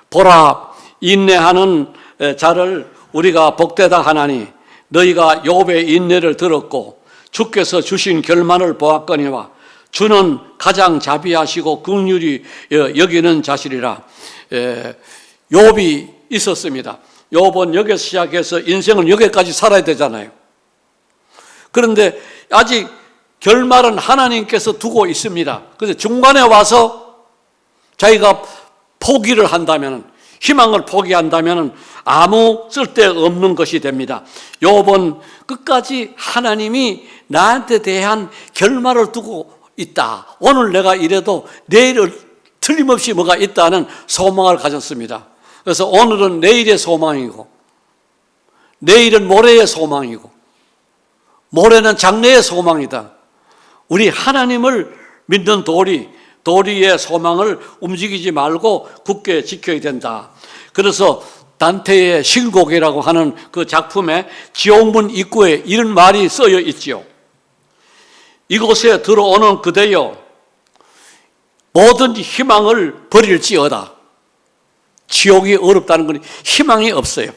보라, 인내하는 자를 우리가 복되다 하나니 너희가 욥의 인내를 들었고 주께서 주신 결말을 보았거니와 주는 가장 자비하시고 긍휼히 여기는 자시리라. 욥이 있었습니다. 욥은 여기서 시작해서 인생은 여기까지 살아야 되잖아요. 그런데 아직 결말은 하나님께서 두고 있습니다. 그래서 중간에 와서 자기가 포기를 한다면, 희망을 포기한다면 아무 쓸데없는 것이 됩니다. 욥은 끝까지 하나님이 나한테 대한 결말을 두고 있다. 오늘 내가 이래도 내일은 틀림없이 뭐가 있다는 소망을 가졌습니다. 그래서 오늘은 내일의 소망이고 내일은 모레의 소망이고 모레는 장래의 소망이다. 우리 하나님을 믿는 도리의 소망을 움직이지 말고 굳게 지켜야 된다. 그래서 단테의 신곡이라고 하는 그 작품의 지옥문 입구에 이런 말이 쓰여 있지요. 이곳에 들어오는 그대여 모든 희망을 버릴지어다. 지옥이 어렵다는 건 희망이 없어요.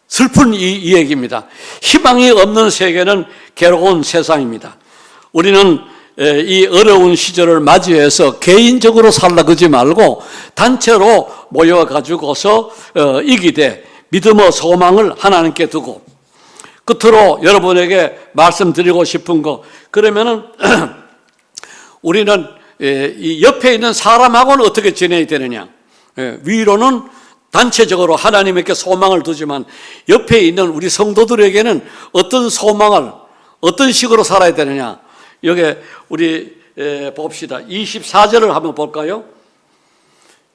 슬픈 이 얘기입니다. 희망이 없는 세계는 괴로운 세상입니다. 우리는 이 어려운 시절을 맞이해서 개인적으로 살라 그러지 말고 단체로 모여가지고서 이기되 믿음의 소망을 하나님께 두고 끝으로 여러분에게 말씀드리고 싶은 거 그러면은 우리는 이 옆에 있는 사람하고는 어떻게 지내야 되느냐. 위로는 단체적으로 하나님께 소망을 두지만 옆에 있는 우리 성도들에게는 어떤 소망을 어떤 식으로 살아야 되느냐. 여기 우리 봅시다. 24절을 한번 볼까요?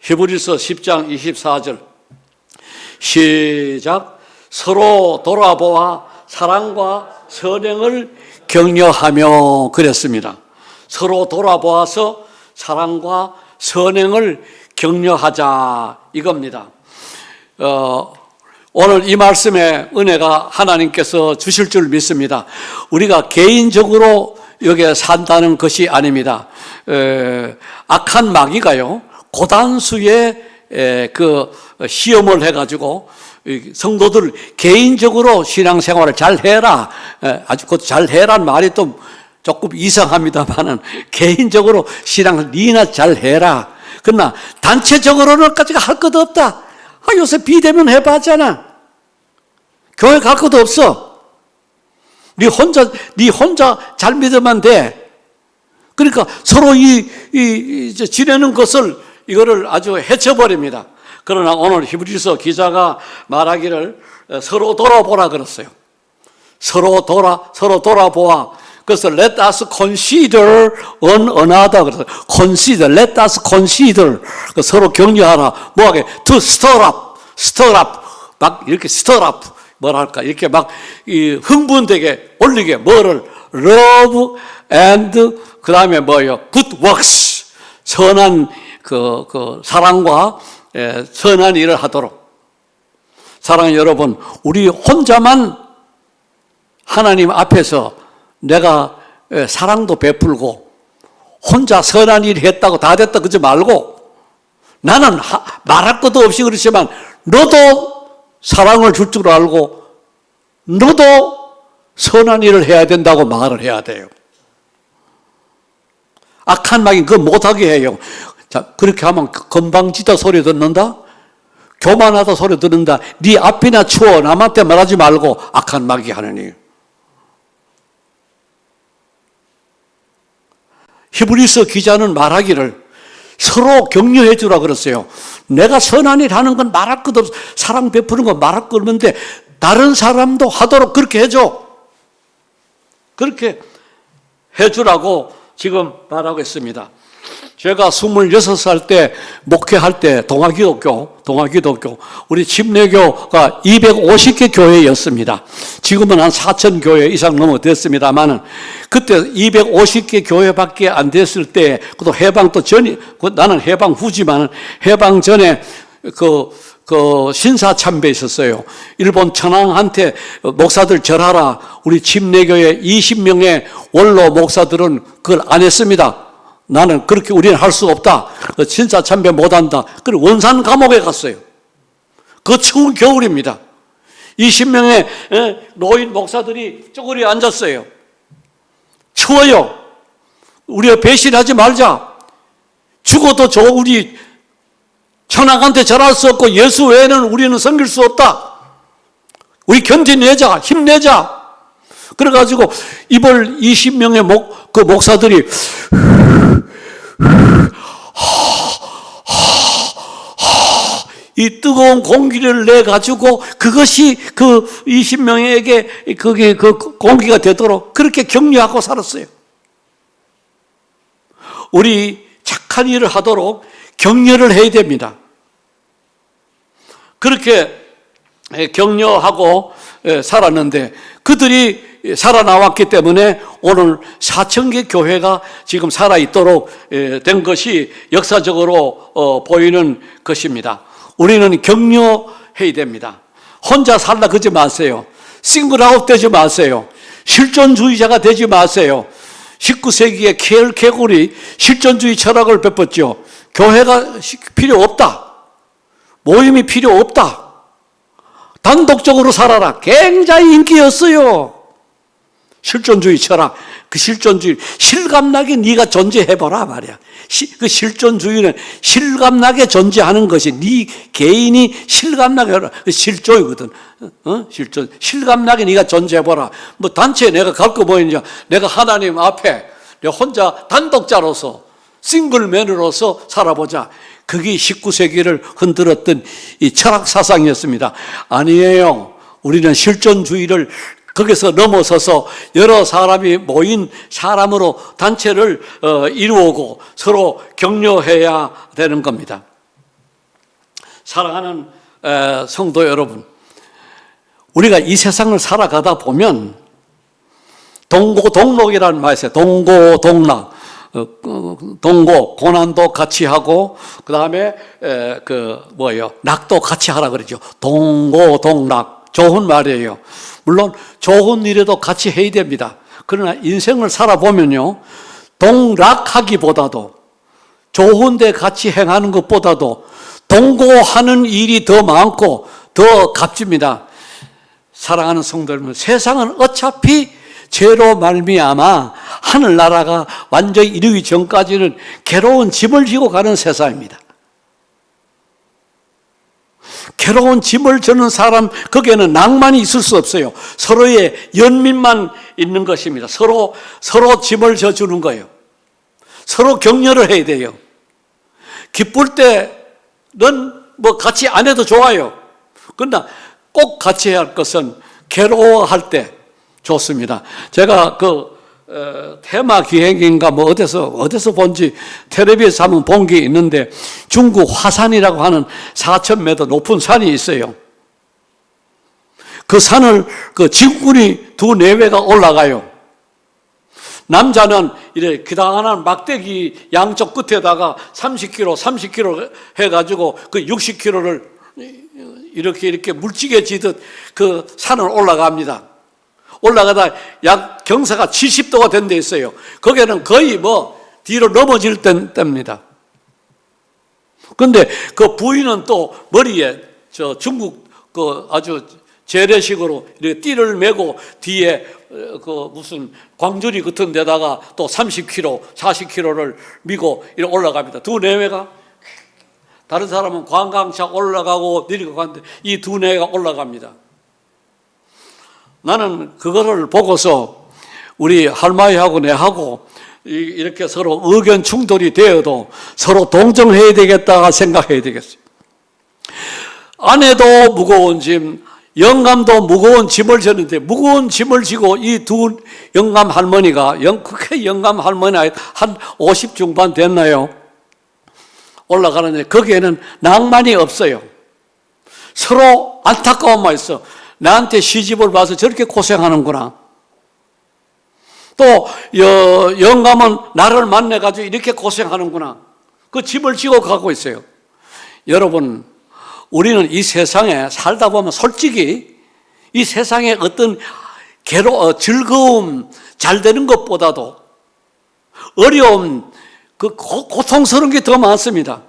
히브리서 10장 24절 시작. 서로 돌아보아 사랑과 선행을 격려하며 그랬습니다. 서로 돌아보아서 사랑과 선행을 격려하자 이겁니다. 오늘 이 말씀에 은혜가 하나님께서 주실 줄 믿습니다. 우리가 개인적으로 여기에 산다는 것이 아닙니다. 악한 마귀가요 고단수의 그 시험을 해가지고 성도들 개인적으로 신앙생활을 잘 해라. 아주 그 잘 해라는 말이 또 조금 이상합니다만은 개인적으로 신앙을 니나 잘 해라. 그러나 단체적으로는까지가 할 것도 없다. 요새 비대면 해봤잖아. 교회 갈 것도 없어. 네 혼자 잘 믿으면 돼. 그러니까 서로 지내는 것을 이거를 아주 해쳐버립니다. 그러나 오늘 히브리서 기자가 말하기를 서로 돌아보라 그랬어요. 서로 돌아보아. 그래서 let us consider one another. 그래서 consider, let us consider. 서로 격려하라. 뭐하게? to stir up. 막 이렇게 stir up. 뭐랄까? 이렇게 막 흥분되게 올리게. 뭐를? love and 그 다음에 뭐예요? good works. 선한 그 사랑과 선한 일을 하도록. 사랑하는 여러분, 우리 혼자만 하나님 앞에서 내가 사랑도 베풀고 혼자 선한 일 했다고 다 됐다 그러지 말고, 나는 말할 것도 없이 그렇지만 너도 사랑을 줄 줄 알고 너도 선한 일을 해야 된다고 말을 해야 돼요. 악한 말이 그거 못하게 해요. 자, 그렇게 하면 건방지다 소리 듣는다? 교만하다 소리 듣는다? 네 앞이나 추워 남한테 말하지 말고 악한 말이 하느니. 히브리서 기자는 말하기를 서로 격려해 주라 그랬어요. 내가 선한 일 하는 건 말할 것 없어. 사랑 베푸는 건 말할 것 없는데 다른 사람도 하도록 그렇게 해줘. 그렇게 해주라고 지금 말하고 있습니다. 제가 26살 때 목회할 때 동아기독교 우리 침례교가 250개 교회였습니다. 지금은 한 4천 교회 이상 넘어됐습니다만은 그때 250개 교회밖에 안 됐을 때, 또 해방도 전이, 나는 해방 후지만은 해방 전에 그 신사참배 있었어요. 일본 천황한테 목사들 절하라. 우리 침례교회 20명의 원로 목사들은 그걸 안 했습니다. 나는 그렇게 우리는 할 수 없다. 신사참배 못한다. 그리고 원산 감옥에 갔어요. 그 추운 겨울입니다. 20명의 노인 목사들이 쪼그려 앉았어요. 추워요. 우리가 배신하지 말자. 죽어도 우리 천황한테 절할 수 없고 예수 외에는 우리는 섬길 수 없다. 우리 견디내자, 힘내자. 그래가지고 이벌 20명의 목사들이 이 뜨거운 공기를 내가지고 그것이 그 20명에게 그게 그 공기가 되도록 그렇게 격려하고 살았어요. 우리 착한 일을 하도록 격려를 해야 됩니다. 그렇게 격려하고 살았는데 그들이 살아나왔기 때문에 오늘 4,000개 교회가 지금 살아있도록 된 것이 역사적으로 보이는 것입니다. 우리는 격려해야 됩니다. 혼자 살라 그러지 마세요. 싱글아웃 되지 마세요. 실존주의자가 되지 마세요. 19세기에 케골이 실존주의 철학을 베풀었죠. 교회가 필요 없다. 모임이 필요 없다. 단독적으로 살아라. 굉장히 인기였어요. 실존주의 철학, 그 실존주의, 실감나게 네가 존재해보라 말이야. 그 실존주의는 실감나게 존재하는 것이 네 개인이 실감나게 하라. 그 실조이거든. 실존. 실감나게 네가 존재해보라. 뭐 단체에 내가 갈 거 뭐였냐. 내가 하나님 앞에 내가 혼자 단독자로서 싱글맨으로서 살아보자. 그게 19세기를 흔들었던 이 철학 사상이었습니다. 아니에요. 우리는 실존주의를 거기서 넘어서서 여러 사람이 모인 사람으로 단체를 이루고 서로 격려해야 되는 겁니다. 사랑하는 성도 여러분, 우리가 이 세상을 살아가다 보면 동고동락이라는 말이 있어요. 동고동락. 동고, 고난도 같이 하고, 그 다음에, 낙도 같이 하라 그러죠. 동고동락. 좋은 말이에요. 물론, 좋은 일에도 같이 해야 됩니다. 그러나 인생을 살아보면요, 동락하기보다도, 좋은데 같이 행하는 것보다도, 동고하는 일이 더 많고, 더 값집니다. 사랑하는 성도 여러분, 세상은 어차피 죄로 말미암아 하늘나라가 완전히 이르기 전까지는 괴로운 짐을 지고 가는 세상입니다. 괴로운 짐을 지는 사람, 거기에는 낭만이 있을 수 없어요. 서로의 연민만 있는 것입니다. 서로 짐을 져주는 거예요. 서로 격려를 해야 돼요. 기쁠 때는 뭐 같이 안 해도 좋아요. 그러나 꼭 같이 해야 할 것은 괴로워할 때 좋습니다. 제가 테마 기획인가 뭐 어디서 본지 텔레비에서 한번 본 게 있는데 중국 화산이라고 하는 4,000m 높은 산이 있어요. 그 산을 지구군이 2-4회가 올라가요. 남자는 이렇게 기다란 막대기 양쪽 끝에다가 30km 해가지고 그 60km를 이렇게 물찌개지듯 그 산을 올라갑니다. 올라가다 약 경사가 70도가 된 데 있어요. 거기는 거의 뒤로 넘어질 때입니다. 근데 그 부인은 또 머리에 중국 그 아주 재래식으로 이렇게 띠를 메고 뒤에 그 무슨 광주리 같은 데다가 또 30kg, 40kg를 미고 이렇게 올라갑니다. 두 내외가 다른 사람은 관광차 올라가고 내리고 가는데 이 두 내외가 올라갑니다. 나는 그거를 보고서 우리 할머니하고 내하고 이렇게 서로 의견 충돌이 되어도 서로 동정해야 되겠다 생각해야 되겠어요. 아내도 무거운 짐, 영감도 무거운 짐을 졌는데 무거운 짐을 지고 이 두 영감 할머니가 크게 영감 할머니 한 50 중반 됐나요? 올라가는데 거기에는 낭만이 없어요. 서로 안타까움만 있어. 나한테 시집을 와서 저렇게 고생하는구나. 또 영감은 나를 만나가지고 이렇게 고생하는구나. 그 짐을 지고 가고 있어요. 여러분, 우리는 이 세상에 살다 보면 솔직히 이 세상에 어떤 즐거움, 잘 되는 것보다도 어려움, 그 고통스러운 게 더 많습니다.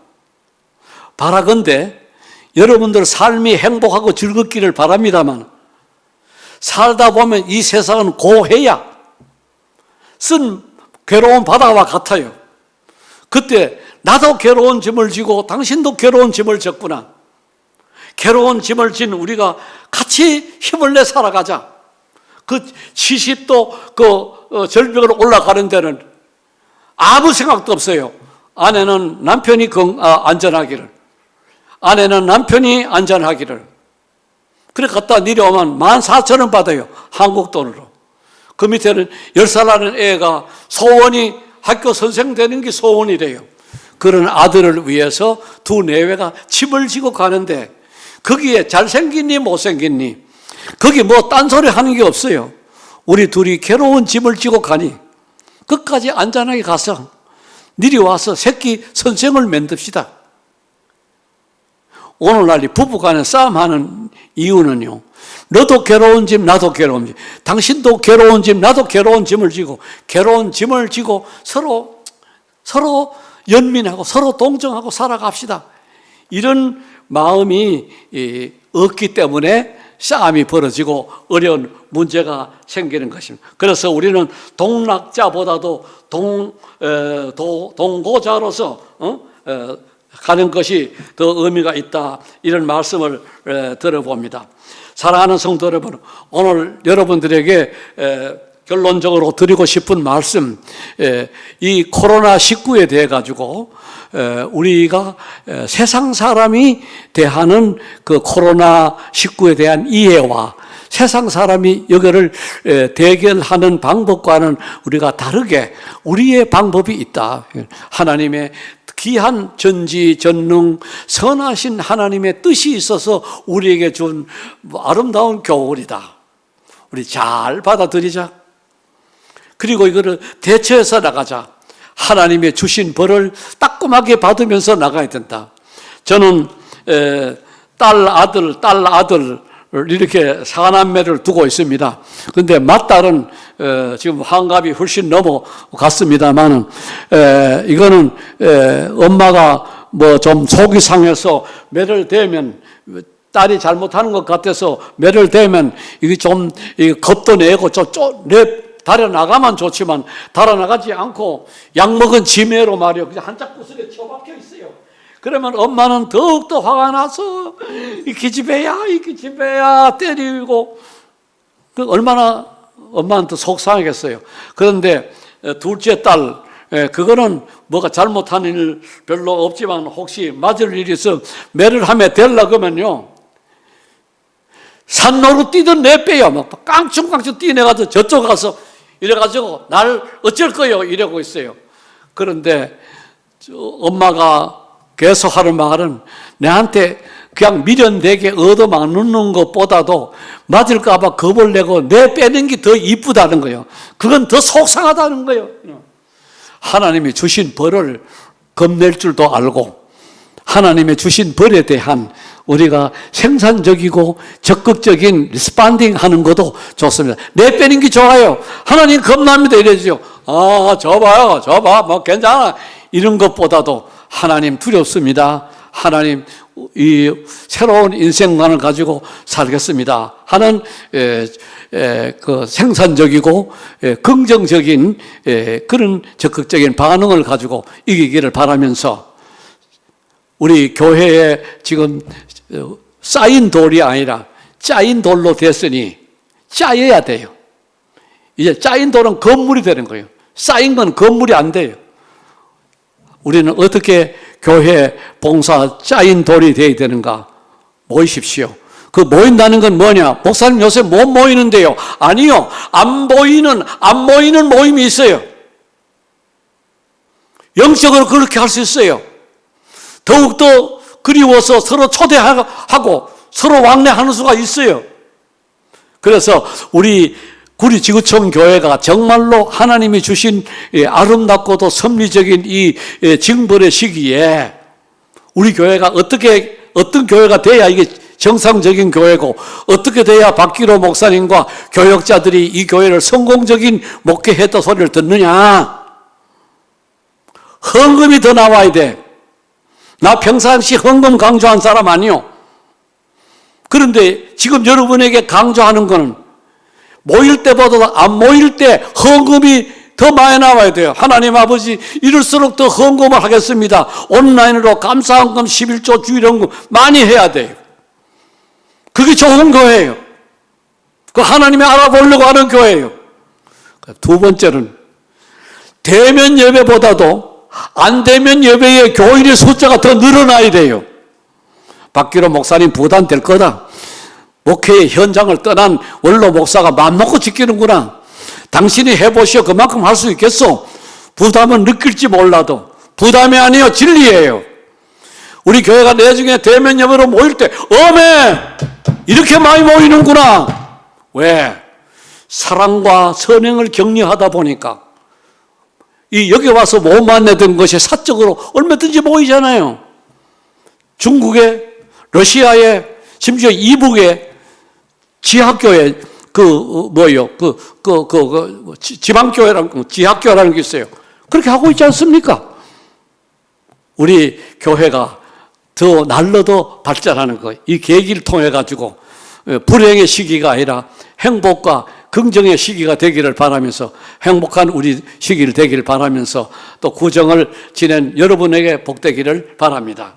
바라건대 여러분들 삶이 행복하고 즐겁기를 바랍니다만 살다 보면 이 세상은 고해야 쓴 괴로운 바다와 같아요. 그때 나도 괴로운 짐을 지고 당신도 괴로운 짐을 졌구나. 괴로운 짐을 진 우리가 같이 힘을 내 살아가자. 그 70도 절벽을 올라가는 데는 아무 생각도 없어요. 아내는 남편이 안전하기를, 아내는 남편이 안전하기를. 그래 갔다 내려오면 14,000원 받아요. 한국 돈으로. 그 밑에는 10살 하는 애가 소원이 학교 선생 되는 게 소원이래요. 그런 아들을 위해서 두 내외가 짐을 지고 가는데 거기에 잘생겼니 못생겼니 거기 딴소리 하는 게 없어요. 우리 둘이 괴로운 짐을 지고 가니 끝까지 안전하게 가서 내려와서 새끼 선생을 만듭시다. 오늘날 이 부부간에 싸움하는 이유는요, 너도 괴로운 짐 나도 괴로운 짐, 당신도 괴로운 짐 나도 괴로운 짐을 지고 괴로운 짐을 지고 서로 연민하고 서로 동정하고 살아갑시다. 이런 마음이 없기 때문에 싸움이 벌어지고 어려운 문제가 생기는 것입니다. 그래서 우리는 동락자보다도 동고자로서 가는 것이 더 의미가 있다, 이런 말씀을 들어봅니다. 사랑하는 성도 여러분, 오늘 여러분들에게 결론적으로 드리고 싶은 말씀, 이 코로나19에 대해 가지고 우리가 세상 사람이 대하는 그 코로나19에 대한 이해와 세상 사람이 이거를 대결하는 방법과는 우리가 다르게 우리의 방법이 있다. 하나님의 귀한 전지전능 선하신 하나님의 뜻이 있어서 우리에게 준 아름다운 교훈이다. 우리 잘 받아들이자. 그리고 이거를 대처해서 나가자. 하나님의 주신 벌을 따끔하게 받으면서 나가야 된다. 저는 딸 아들 이렇게 사남매를 두고 있습니다. 그런데 맏딸은 지금 환갑이 훨씬 넘어갔습니다만은 이거는 엄마가 좀 속이 상해서 매를 대면 딸이 잘못하는 것 같아서 매를 대면 이게 좀 겁도 내고 달아나가면 좋지만 달아나가지 않고 약 먹은 지매로 말이요, 그냥 한짝 구석에 처박혀 있어요. 그러면 엄마는 더욱더 화가 나서 이 기집애야 때리고, 얼마나 엄마한테 속상하겠어요. 그런데 둘째 딸, 그거는 뭐가 잘못한 일 별로 없지만 혹시 맞을 일이 있어 매를 하며 되려고 하면요, 산노루 뛰던 내 빼요. 막 깡충깡충 뛰내가서 저쪽 가서 이래가지고 날 어쩔 거요 이러고 있어요. 그런데 엄마가 계속 하는 말은 내한테 그냥 미련되게 얻어맞는 것보다도 맞을까봐 겁을 내고 내 빼는 게 더 이쁘다는 거예요. 그건 더 속상하다는 거예요. 하나님이 주신 벌을 겁낼 줄도 알고 하나님의 주신 벌에 대한 우리가 생산적이고 적극적인 리스판딩 하는 것도 좋습니다. 내 빼는 게 좋아요. 하나님 겁납니다. 이래죠. 저 봐요. 저 봐. 뭐 괜찮아. 이런 것보다도 하나님 두렵습니다. 하나님 이 새로운 인생관을 가지고 살겠습니다 하는 그 생산적이고 긍정적인 그런 적극적인 반응을 가지고 이기기를 바라면서 우리 교회에 지금 쌓인 돌이 아니라 짜인 돌로 됐으니 짜여야 돼요. 이제 짜인 돌은 건물이 되는 거예요. 쌓인 건 건물이 안 돼요. 우리는 어떻게 교회 봉사 짜인 돌이 되어야 되는가? 모이십시오. 그 모인다는 건 뭐냐? 목사님 요새 못 모이는데요. 아니요. 안 모이는 모임이 있어요. 영적으로 그렇게 할 수 있어요. 더욱더 그리워서 서로 초대하고 서로 왕래하는 수가 있어요. 그래서 우리 구리지구촌 교회가 정말로 하나님이 주신 아름답고도 섭리적인 이 징벌의 시기에 우리 교회가 어떤 교회가 돼야 이게 정상적인 교회고 어떻게 돼야 박기로 목사님과 교역자들이 이 교회를 성공적인 목회했다 소리를 듣느냐? 헌금이 더 나와야 돼. 나 평상시 헌금 강조한 사람 아니요. 그런데 지금 여러분에게 강조하는 것은 모일 때보다 안 모일 때 헌금이 더 많이 나와야 돼요. 하나님 아버지 이럴수록 더 헌금을 하겠습니다. 온라인으로 감사헌금 11조 주일헌금 많이 해야 돼요. 그게 좋은 교회예요. 그 하나님이 알아보려고 하는 교회예요. 두 번째는 대면 예배보다도 안 되면 예배의 교인의 숫자가 더 늘어나야 돼요. 박기로 목사님 부담될 거다. 목회의 현장을 떠난 원로 목사가 맘먹고 지키는구나. 당신이 해보시오. 그만큼 할 수 있겠소. 부담은 느낄지 몰라도 부담이 아니에요. 진리예요. 우리 교회가 나중에 대면 예배로 모일 때 어메 이렇게 많이 모이는구나. 왜? 사랑과 선행을 격려하다 보니까 여기 와서 못 만나던 것이 사적으로 얼마든지 모이잖아요. 중국에, 러시아에, 심지어 이북에 지학교에 지방교회라는 지학교라는 게 있어요. 그렇게 하고 있지 않습니까? 우리 교회가 더 날로 발전하는 거, 이 계기를 통해 가지고 불행의 시기가 아니라 행복과 긍정의 시기가 되기를 바라면서 행복한 우리 시기를 되기를 바라면서 또 구정을 지낸 여러분에게 복되기를 바랍니다.